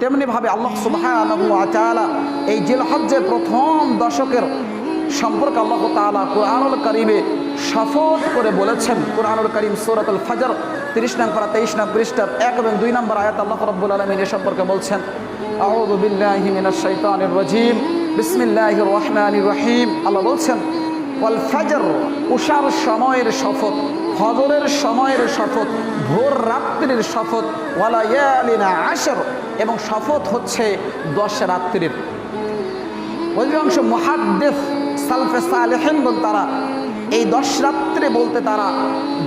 তেমনিভাবে আল্লাহ সুবহানাহু ওয়া তাআলা এই জিলহজ্জের প্রথম দশকের সম্পর্কে আল্লাহ তাআলা কুরআনুল কারীমে শপথ করে বলেছেন। কুরআনুল কারীম সূরাতুল ফজর 30 নং পারা 23 নং পৃষ্ঠার 1 এবং 2 নম্বর আয়াত আল্লাহ রাব্বুল আলামিন এ সম্পর্কে বলছেন, আউযু বিল্লাহি মিনাশ শাইতানির রাজীম, বিসমিল্লাহির রহমানির রহিম। আল্লাহ বলছেন, ওয়াল ফজর, উশার সময়ের শপথ, ফজরের সময়ের শপথ, ভোর রাত্রির শপথ, ওয়ালায়ালিন আশর, এবং শপথ হচ্ছে 10 রাত্রির। অধিকাংশ মুহাদ্দিস সালফে সালেহিন তারা এই 10 রাত্রি বলতে তারা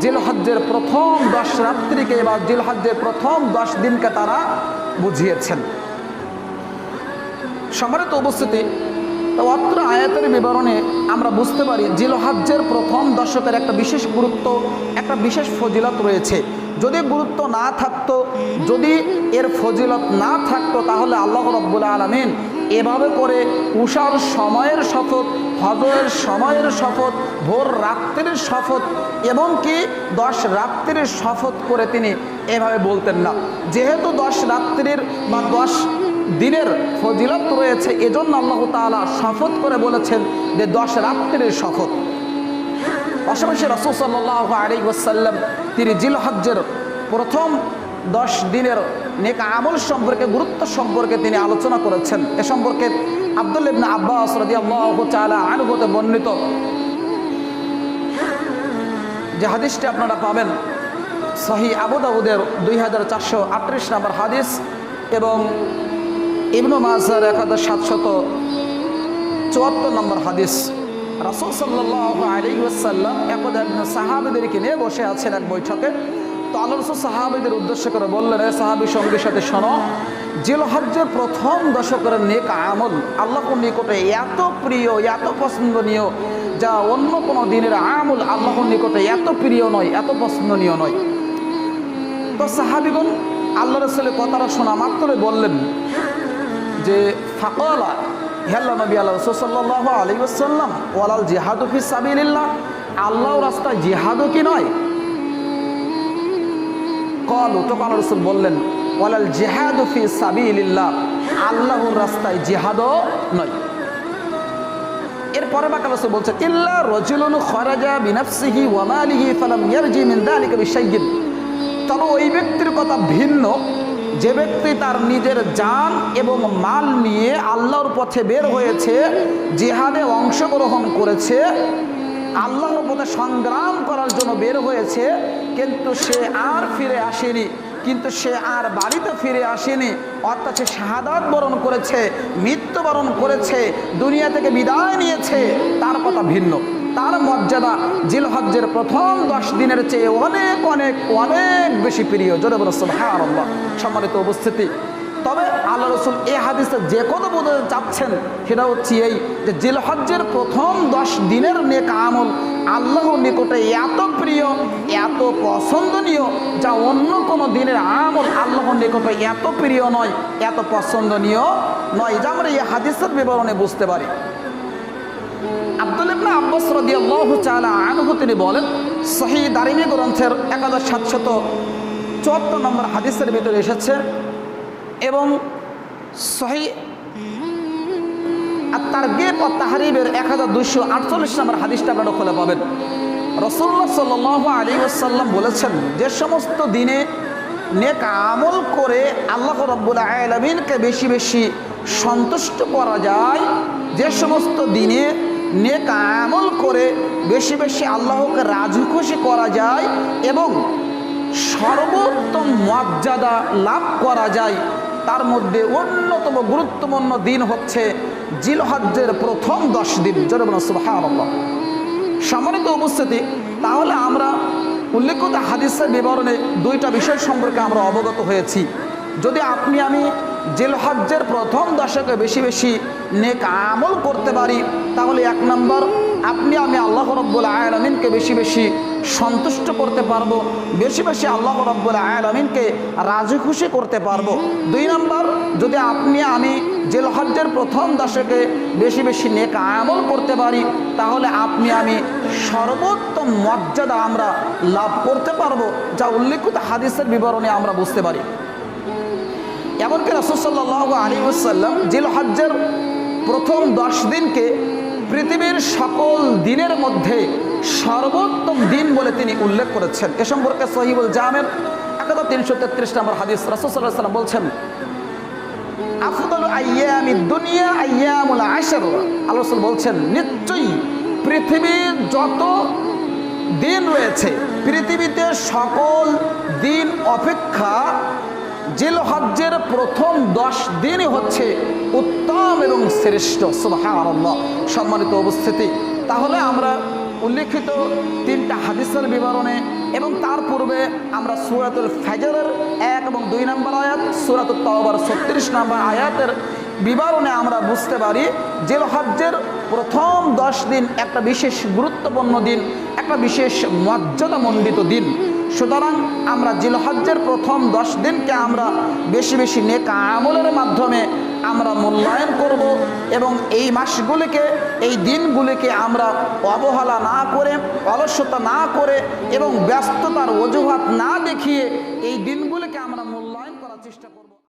জিলহজ্জের প্রথম 10 রাত্রিকে বা জিলহজ্জের প্রথম 10 দিনকে তারা বুঝিয়েছেন। সম্মানিত উপস্থিতি, তো অত্র আয়াতের বিবরণে আমরা বুঝতে পারি জিলহজ্জের প্রথম দশকের একটা বিশেষ গুরুত্ব, একটা বিশেষ ফজিলত রয়েছে। যদি গুরুত্ব না থাকতো, যদি এর ফজিলত না থাকতো, তাহলে আল্লাহ রাব্বুল আলামিন এভাবে করে উশার সময়ের শপথ, ফজরের সময়ের শপথ, ভোর রাত্রির শপথ এবং কি 10 রাত্রির শপথ করে তিনি এভাবে বলতেন না। যেহেতু 10 রাত্রির বা 10 দিনের ফজিলত রয়েছে, এজন্য আল্লাহ তাআলা শপথ করে বলেছেন যে 10 রাত্রির শপথ। পাশাপাশি রাসূল সাল্লাল্লাহু আলাইহি ওয়াসাল্লাম তিনি জিলহজ্জের প্রথম 10 দিনের নেক আমল সম্পর্কে, গুরুত্ব সম্পর্কে তিনি আলোচনা করেছেন। এ সম্পর্কে আব্দুল্লাহ ইবনে আব্বাস রাদিয়াল্লাহু তাআলা আনহু হতে বর্ণিত যে হাদিসটি আপনারা পাবেন সহিহ আবু দাউদের 2438 নম্বর হাদিস এবং ইবনে মাজার 1774 নম্বর হাদিস। রাসূল সাল্লাল্লাহু আলাইহি ওয়াসাল্লাম একদা সাহাবীদেরকে নিয়ে বসে আছেন এক বৈঠকে। তো আল্লাহ রাসূল সাহাবীদের উদ্দেশ্য করে বললেন, হে সাহাবী সঙ্গীর সাথে শোনো, জিলহজ্জের প্রথম দশকের নেক আমল আল্লাহর নিকটে এত প্রিয়, এত পছন্দনীয়, যা অন্য কোনো দিনের আমল আল্লাহর নিকটে এত প্রিয় নয়, এত পছন্দনীয় নয়। তো সাহাবীগণ আল্লাহ রাসূলের কথাটা শোনা মাত্রই বললেন যে ফাকালা, হে আল্লাহর নবী আল্লাহ রাসূল সাল্লাল্লাহু আলাইহি ওয়াসাল্লাম, ওয়ালাল জিহাদু ফি সাবিলিল্লাহ, আল্লাহর রাস্তায় জিহাদও কি নয়? ক্বালু, তখন আল্লাহ রাসূল বললেন, ওয়ালাল জিহাদু ফি সাবিলিল্লাহ, আল্লাহর রাস্তায় জিহাদও নয়। এরপরে বাকি রাসূল বলছেন, ইল্লা রাজুলুন খারাজা বিনাফসিহি ওয়া মালিহি ফালাম ইয়ারজি মিন যালিকা বিশাইইন, তবে ওই ব্যক্তির কথা ভিন্ন যে ব্যক্তি তার নিজের জান এবং মাল নিয়ে আল্লাহর পথে বের হয়েছে, জিহাদে অংশগ্রহণ করেছে, আল্লাহর পথে সংগ্রাম করার জন্য বের হয়েছে, কিন্তু সে আর ফিরে আসেনি, কিন্তু সে আর বাড়িতে ফিরে আসেনি, অর্থাৎ সে শাহাদাত বরণ করেছে, মৃত্যুবরণ করেছে, দুনিয়া থেকে বিদায় নিয়েছে, তার কথা ভিন্ন। তার মর্যাদা জিলহজ্জের প্রথম 10 দিনের চেয়ে অনেক অনেক অনেক বেশি প্রিয়। জোরে বলো সুবহানাল্লাহ। সম্মানিত উপস্থিতি, তবে আল্লাহ রাসূল এই হাদিসে যে কথা বোঝাতে চাচ্ছেন সেটা হচ্ছে এই যে জিলহজ্জের প্রথম 10 দিনের নেক আমল আল্লাহর নিকটে এত প্রিয়, এত পছন্দনীয়, যা অন্য কোনো দিনের আমল আল্লাহর নিকটে এত প্রিয় নয়, এত পছন্দনীয় নয়, যা আমরা এই হাদিসের বিবরণে বুঝতে পারি। আব্দুল্লাহ ইবনে আব্বাস রাদিয়াল্লাহু তাআলা আনহু তিনি বলেন, সহিহ দারিমি গ্রন্থের 1774 নম্বর হাদিসের ভিতরে এসেছে এবং সহিহ আত-তারগীব ওয়া তাহরীবের 1248 নম্বর হাদিসটা আপনারা খুলে পাবেন। রাসূলুল্লাহ সাল্লাল্লাহু আলাইহি ওয়াসাল্লাম বলেছেন, যে সমস্ত দিনে নেক আমল করে আল্লাহ রাব্বুল আলামিনকে বেশি বেশি সন্তুষ্ট করা যায়, যে সমস্ত দিনে নেক আমল করে বেশি বেশি আল্লাহকে রাজি খুশি করা যায় এবং সর্বোত্তম মর্যাদা লাভ করা যায়, তার মধ্যে অন্যতম গুরুত্বপূর্ণ দিন হচ্ছে জিলহজ্জের প্রথম 10 দিন। জোরে বলুন সুবহানাল্লাহ। সম্মানিত উপস্থিতি, তাহলে আমরা উল্লেখিত হাদিসের বিবরণে 2টা বিষয় সম্পর্কে আমরা অবগত হয়েছি। যদি আপনি আমি জিলহজ্জের প্রথম দশকে বেশি বেশি নেক আমল করতে পারি, তাহলে 1 নম্বর আপনি আমি আল্লাহ রাব্বুল আলামিনকে বেশি বেশি সন্তুষ্ট করতে পারবো, বেশি বেশি আল্লাহ রাব্বুল আলামিনকে রাজি খুশি করতে পারবো। 2 নম্বর, যদি আপনি আমি জিলহজ্জের প্রথম দশকে বেশি বেশি নেক আমল করতে পারি, তাহলে আপনি আমি সর্বোত্তম মর্যাদা আমরা লাভ করতে পারবো, যা উল্লেখিত হাদিসের বিবরণে আমরা বুঝতে পারি। এমনকি রাসূল সাল্লাল্লাহু আলাইহি ওয়াসাল্লাম জিলহজ্জের প্রথম 10 দিনকে পৃথিবীর সকল দিনের মধ্যে সর্বোত্তম দিন বলে তিনি উল্লেখ করেছেন। এ সম্পর্কে সহিহুল জামের 1333 নম্বর হাদিস রাসূল সাল্লাল্লাহু আলাইহি ওয়াসাল্লাম বলছেন, আফদালু আইয়ামিদ দুনিয়া আইয়ামুল আশর। আল্লাহ রাসূল বলছেন, নিশ্চয়ই পৃথিবীর যত দিন রয়েছে, পৃথিবীতে সকল দিন অপেক্ষা জিলহজ্জের প্রথম 10 দিনই হচ্ছে উত্তম এবং শ্রেষ্ঠ। সুবহানাল্লাহ। সম্মানিত উপস্থিতি, তাহলে আমরা উল্লেখিত 3টা হাদিসের বিবরণে এবং তার পূর্বে আমরা সূরাতুল ফাজরের 1 এবং 2 নম্বর আয়াত, সূরাতুত তাওবার 36 নম্বর আয়াতের বিবরণে আমরা বুঝতে পারি জিলহজ্জের প্রথম 10 দিন একটা বিশেষ গুরুত্বপূর্ণ দিন, একটা বিশেষ মর্যাদামণ্ডিত দিন। সুতরাং আমরা জিলহজ্জের প্রথম 10 দিনকে আমরা বেশি বেশি নেক আমলের মাধ্যমে আমরা মূল্যায়ন করব এবং এই মাসগুলিকে, এই দিনগুলিকে আমরা অবহেলা না করে, অলসতা না করে এবং ব্যস্ততার অজুহাত না দেখিয়ে এই দিনগুলিকে আমরা মূল্যায়ন করার চেষ্টা করব।